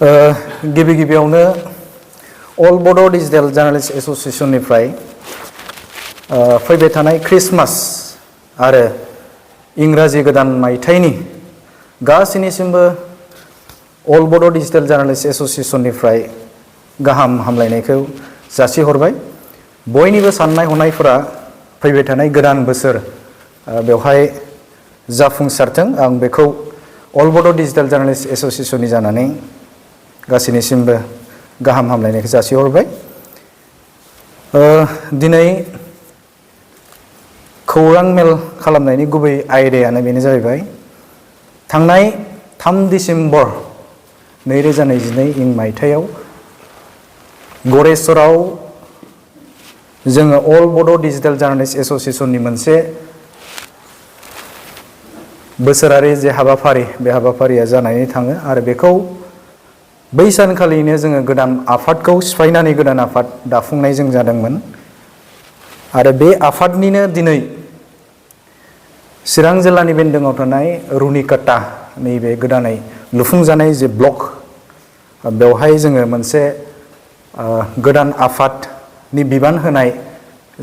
गिबि गिबियावनो अल बड' डिजिटेल जार्नालिस्ट एस'सिएशननिफ्राय फैबाय थानाय क्रिसमास आरो इंराजि गोदान मायथाइनि गासैनिसिमबो अल बड' डिजिटेल जार्नालिस्ट एस'सिएशननिफ्राय गाहाम हामलायनायखौ जासिहरबाय। बयनिबो साननाय हनायफोरा फैबाय थानाय गोदान बोसोर बेवहाय जाफुंसारथों, आं बेखौ अल बड' डिजिटेल जार्नालिस्ट एस'सिएशननि जानानै गासैनिसिमबो गाहाम हामलायनायखौ जासिहरबाय। दिनै खौरां मेल खालामनायनि गुबै आयदायानो बेनो जाहैबाय थांनाय 3 डिसेम्बर 2022 मायथाइयाव गरेस्वराव जोङो अल बड' डिजिटेल जार्नालिस्ट एस'सिएशननि मोनसे बोसोरारि जे हाबाफारि, बे हाबाफारिया जानानै थाङो आरो बेखौ बै सानखालिनो जोङो गोदान आफादखौ सिफायनानै गोदान आफाद दाफुंनाय जों जादोंमोन आरो बे आफादनिनो दिनै चिरां जिल्लानि बेन्दोङाव थानाय रुनिकाटा नैबे गोदानै लुफुंजानाय जे ब्लक, बेवहाय जोङो मोनसे गोदान आफादनि बिबान होनाय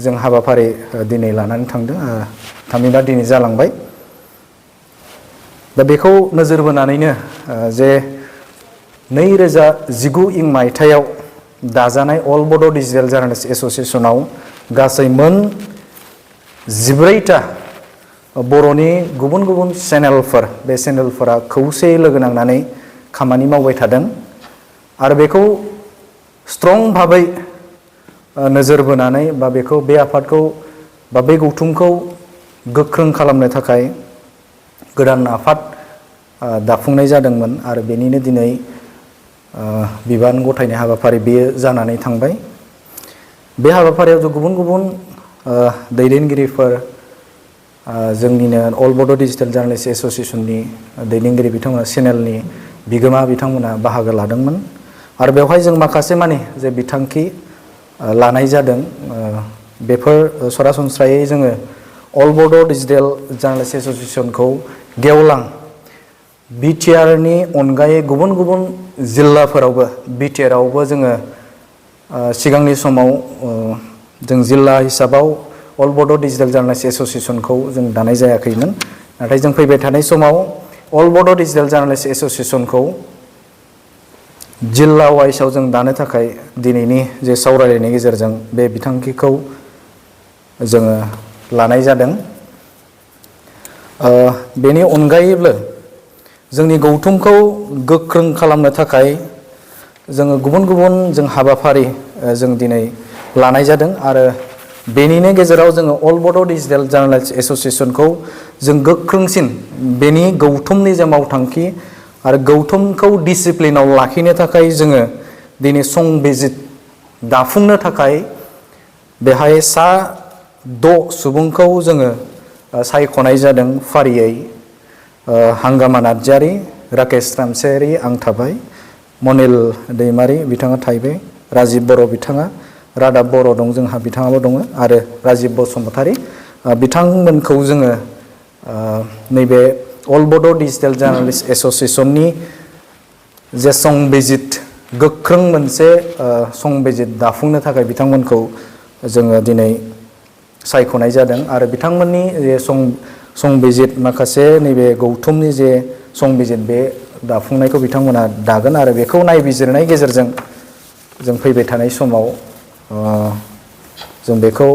जों हाबाफारि दिनै लानानै थांदों, थामहिनबा दिनै जालांबाय। दा बेखौ नोजोर बोनानैनो जे 2019 मायथाइयाव दाजानाय अल बड' डिजिटेल जार्नालिस्ट एस'सिएशनाव गासै मोन 14टा बर'नि गुबुन गुबुन चेनेलफोर, बे चेनेलफोरा खौसेयै लोगो नांनानै खामानि मावबाय थादों आरो बेखौ स्ट्रं भाबै नोजोर बोनानै बा बेखौ, बे आफादखौ बा बे गौथुमखौ गोख्रों खालामनो थाखाय गोदान आफाद दाफुंनाय जादोंमोन आरो बेनिनो दिनै बिबान गथायनाय हाबाफारि बेयो जानानै थांबाय। बे हाबाफारियाव जों गुबुन गुबुन दैदेनगिरिफोर, जोंनिनो अल बड' डिजिटेल जार्नालिस्ट एस'सिएशननि दैदेनगिरि बिथांमोना, चेनेलनि बिगोमा बिथांमोना बाहागो लादोंमोन आरो बेवहाय जों माखासे मानि जे बिथांखि लानाय जादों, बेफोर सरासनस्रायै जोङो अल बड' डिजिटेल जार्नालिस्ट एस'सिएशनखौ गेवलां बिटिआरनि अनगायै गुबुन गुबुन जिल्लाफोरावबो, बिटिआरआवबो जोङो सिगांनि समाव जों जिल्ला हिसाबाव अल बड' डिजिटेल जार्नालिस्ट एस'सिएशनखौ जों दानाय जायाखैमोन, नाथाय जों फैबाय थानाय समाव अल बड' डिजिटेल जार्नालिस्ट एस'सिएशनखौ जिल्ला वाइसआव जों दानो थाखाय दिनैनि जे सावरायलायनायनि गेजेरजों बे बिथांखिखौ जोङो लानाय जादों। बेनि अनगायैबो जोंनि गौथुमखौ गोख्रों खालामनो थाखाय जोङो गुबुन गुबुन जों हाबाफारि जों दिनै लानाय जादों आरो बेनिनो गेजेराव जोङो अल बड' डिजिटेल जार्नालिस्ट एस'सिएशनखौ जों गोख्रोंसिन, बेनि गौथुमनि जे मावथांखि आरो गौथुमखौ डिसिप्लिनाव लाखिनो थाखाय जोङो दिनै संबिजित दाफुंनो थाखाय बेहाय 6 सुबुंखौ जोङो सायख'नाय जादों फारियै। हांगामा नार्जारि, राकेश रामसियारि आं थाबाय, मनिल दैमारि बिथाङा थाहैबाय, राजिब बर' बिथाङा, रादाब बर' दं जोंहा, बिथाङाबो दङ आरो राजिब बसुमतारी बिथांमोनखौ जोङो नैबे अल बड' डिजिटेल जार्नालिस्ट एस'सिएशननि जे संबिजित, गोख्रों मोनसे संबिजित दाफुंनो थाखाय बिथांमोनखौ जोङो दिनै सायख'नाय जादों आरो बिथांमोननि जे संबिजित, माखासे नैबे गौथुमनि जे संबिजित, बे दाफुंनायखौ बिथांमोना दागोन आरो बेखौ नायबिजिरनायनि गेजेरजों जों फैबाय थानाय समाव जों बेखौ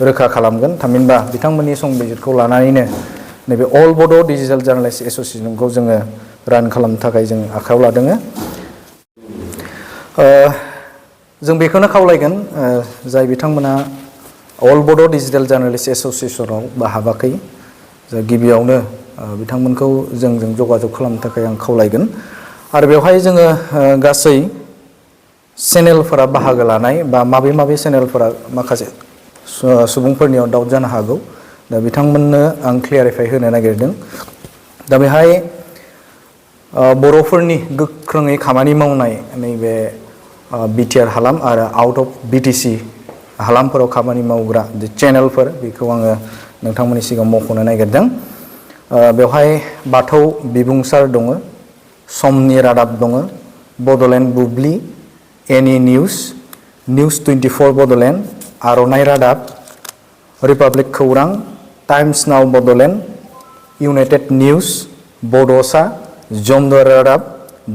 रोखा खालामगोन। थामहिनबा बिथांमोननि संबिजितखौ लानानैनो नैबे अल बड' डिजिटेल जार्नालिस्ट एस'सिएशनखौ जोङो रान खालामनो थाखाय जों आखायाव लादों। जों बेखौनो खावलायगोन जाय बिथांमोना अल बड' डिजिटेल जार्नालिस्ट एस'सिएशनाव बाहाबाखै, गिबियावनो बिथांमोनखौ जोंजों जगाजग खालामनो थाखाय आं खावलायगोन आरो बेवहाय जोङो गासै चेनेलफोरा बाहागो लानाय बा माबे चेनेलफोरा माखासे सुबुंफोरनियाव डाउट जानो हागौ, दा बिथांमोननो आं क्लियारिफाइ होनो नागिरदों। दा बेहाय बर'फोरनि गोख्रोङै खामानि मावनाय नैबे बिटिआर हालाम आरो आउट अफ बिटिसि हालामफोराव खामानि मावग्रा जे चेनेलफोर, बेखौ आङो नोंथांमोननि सिगाङाव मख'नो नागिरदों। बेवहाय बाथौ बिबुंसार दङ, समनि रादाब दङ, बड'लेण्ड बुब्लि, एनि निउस, निउस 24 बड'लेण्ड, आर'नाइ रादाब, रिपाब्लिक खौरां, टाइम्स नाव बड'लेण्ड, इउनाइटेड निउस, बड'सा, जमदुवार रादाब,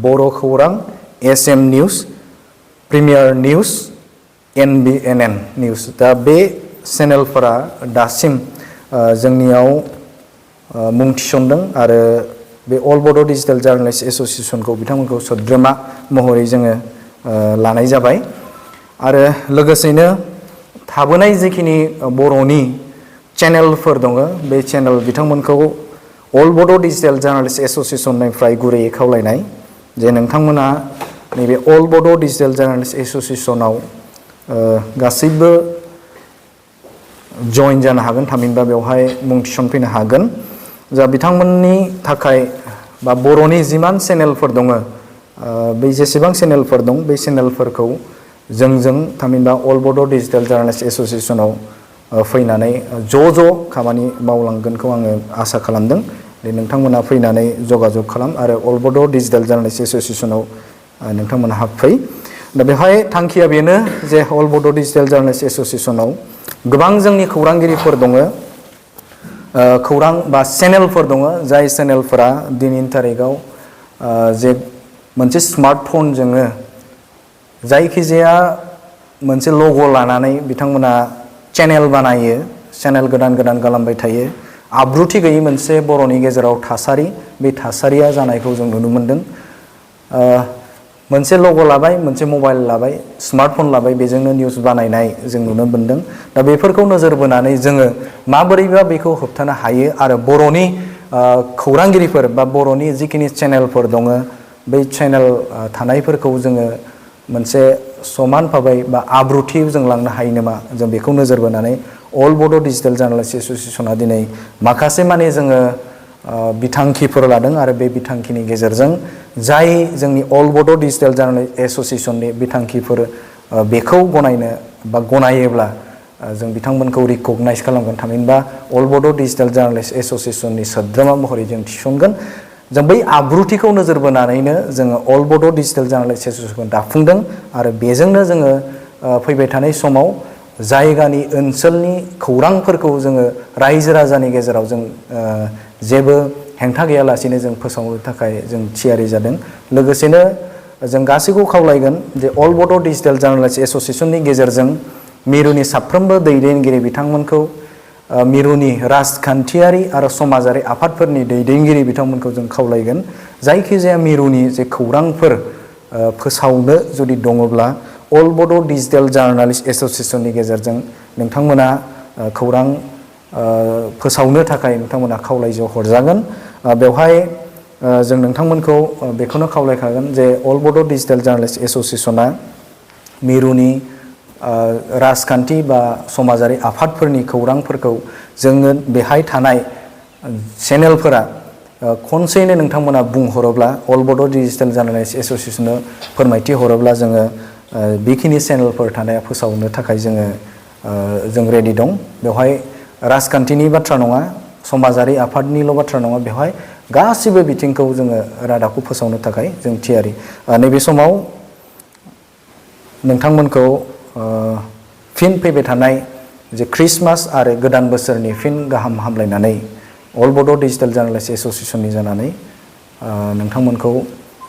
बर' खौरां, SM news, premier news, NBNN news. दा बे चेनेलफोरा दासिम जोंनियाव मुं थिसनदों आरो बे अल बड' डिजिटेल जार्नालिस्ट एस'सिएशनखौ बिथांमोनखौ सोद्रोमा महरै जोङो लानाय जाबाय। आरो लोगोसेनो थाबोनाय जिखिनि बर'नि चेनेलफोर दङ बे चेनेल बिथांमोनखौ अल बड' डिजिटेल जार्नालिस्ट एस'सिएशननिफ्राय गुरैयै खावलायनाय जे नोंथांमोना नैबे अल बड' डिजिटेल जार्नालिस्ट एस'सिएशनाव गासैबो जइन जानो हागोन, थामहिनबा बेवहाय मुं थिसनफैनो हागोन। जा बिथांमोननि थाखाय बा बर'नि जिमान चेनेलफोर दङ बै जेसेबां चेनेलफोर दं बे चेनेलफोरखौ जोंजों थामहिनबा अल बड' डिजिटेल जार्नालिस्ट एस'सिएशनाव फैनानै ज' खामानि मावलांगोनखौ आङो आसा खालामदों। नोंथांमोना फैनानै जगाजग खालाम आरो अल बड' डिजिटेल जार्नालिस्ट एस'सिएशनाव नोंथांमोना हाबफै। दा बेवहाय थांखिया बेनो जे अल बड' डिजिटेल जार्नालिस्ट एस'सिएशनाव गोबां जोंनि खौरांगिरिफोर दङ, खौरां बा चेनेलफोर दङ जाय चेनेलफोरा दिनैनि तारिखाव जे मोनसे स्मार्टफनजोंनो जायखिजाया मोनसे लग' लानानै बिथांमोना चेनेल बानायो, चेनेल गोदान गोदान खालामबाय थायो। आब्रुथि गैयै मोनसे बर'नि गेजेराव थासारि, बे थासारिया जानायखौ जों नुनो मोनदों। मोनसे लग' लाबाय, मोनसे मबाइल लाबाय, स्मार्टफन लाबाय, बेजोंनो निउस बानायनाय जों नुनो मोनदों। दा बेफोरखौ नोजोर बोनानै जोङो माबोरैबा बेखौ होबथानो हायो आरो बर'नि खौरांगिरिफोर बा बर'नि जिखिनि चेनेलफोर दङ बै चेनेल थानायफोरखौ जोङो मोनसे समान भाबै बा आब्रुथियाव जों लांनो हायो नामा, जों बेखौ नोजोर बोनानै अल बड' डिजिटेल जार्नालिस्ट एस'सिएशना दिनै माखासे माने जोङो बिथांखिफोर लादों आरो बे बिथांखिनि गेजेरजों जाय जोंनि अल बड' डिजिटेल जार्नालिस्ट एस'सिएशननि बिथांखिफोर बेखौ गनायनो बा गनायोब्ला जों बिथांमोनखौ रिकगनाइज खालामगोन, थामहिनबा अल बड' डिजिटेल जार्नालिस्ट एस'सिएशननि सोद्रोमा महरै जों थिसनगोन। जों बै आब्रुथिखौ नोजोर बोनानैनो जोङो अल बड' डिजिटेल जार्नालिस्ट एस'सिएशनखौ दाफुंदों आरो बेजोंनो जोङो फैबाय थानाय समाव जायगानि ओनसोलनि खौरांफोरखौ जोङो रायजो राजानि गेजेराव जों जेबो हेंथा गैयालासेनो जों फोसावनो थाखाय जों थियारि जादों। लोगोसेनो जों गासैखौ खावलायगोन जे अल बड' डिजिटेल जार्नालिस्ट एस'सिएशननि गेजेरजों मिरुनि साफ्रोमबो दैदेनगिरि बिथांमोनखौ, मिरुनि राजखान्थियारि आरो समाजारि आफादफोरनि दैदेनगिरि बिथांमोनखौ जों खावलायगोन जायखिजाया मिरुनि जे खौरांफोर फोसावनो जुदि दङब्ला अल बड' डिजिटेल जार्नालिस्ट एस'सिएशननि गेजेरजों नोंथांमोना खौरां फोसावनो थाखाय नोंथांमोना खावलायज' हरजागोन। बेवहाय जों नोंथांमोनखौ बेखौनो खावलायखागोन जे अल बड' डिजिटेल जार्नालिस्ट एस'सिएशना मिरुनि राजखान्थि बा समाजारि आफादफोरनि खौरांफोरखौ जोङो बेहाय थानाय चेनेलफोरा खनसेयैनो नोंथांमोना बुंहरोब्ला अल बड' डिजिटेल जार्नालिस्ट एस'सिएशननो फोरमायथि हरोब्ला जोङो बेखिनि चेनेलफोर थानाया फोसावनो थाखाय जों रेडि दं। बेवहाय राजखान्थिनि बाथ्रा नङा, समाजारि आफादनिल' बाथ्रा नङा, बेवहाय गासिबो बिथिंखौ जोङो रादाबखौ फोसावनो थाखाय जों थियारि। नैबे समाव नोंथांमोनखौ फिन फैबाय थानाय जे क्रिसमास आरो गोदान बोसोरनि फिन गाहाम हामलायनानै अल बड' डिजिटेल जार्नालिस्ट एस'सिएशननि जानानै नोंथांमोनखौ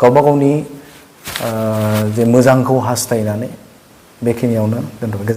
गावबा गावनि जे मोजांखौ हास्थायनानै बेखिनियावनो दोनथ'बाय।